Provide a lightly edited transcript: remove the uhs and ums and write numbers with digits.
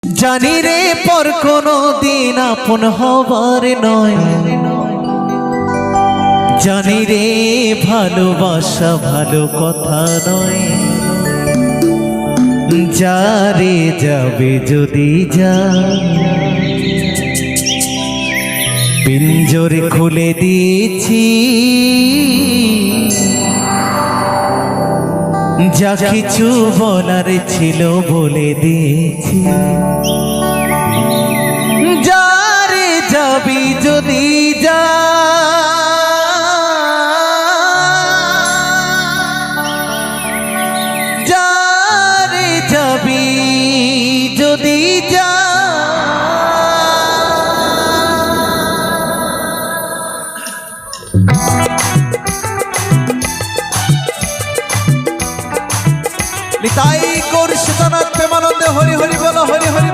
জানি রে পর কোনো দিন আপন হবার নয়, জানি রে ভালোবাসা ভালো কথা নয়। যারে যাবে যদি যা, পিঞ্জরে খুলে দিয়েছি, যা কিছু বলার ছিল বলে দিয়েছি। যারে যাবি যদি যা, যারে যাবি যদি যা, নিতাই গৌর সীতানাথ প্রেমানন্দে হরি হরি বলো, হরি হরি।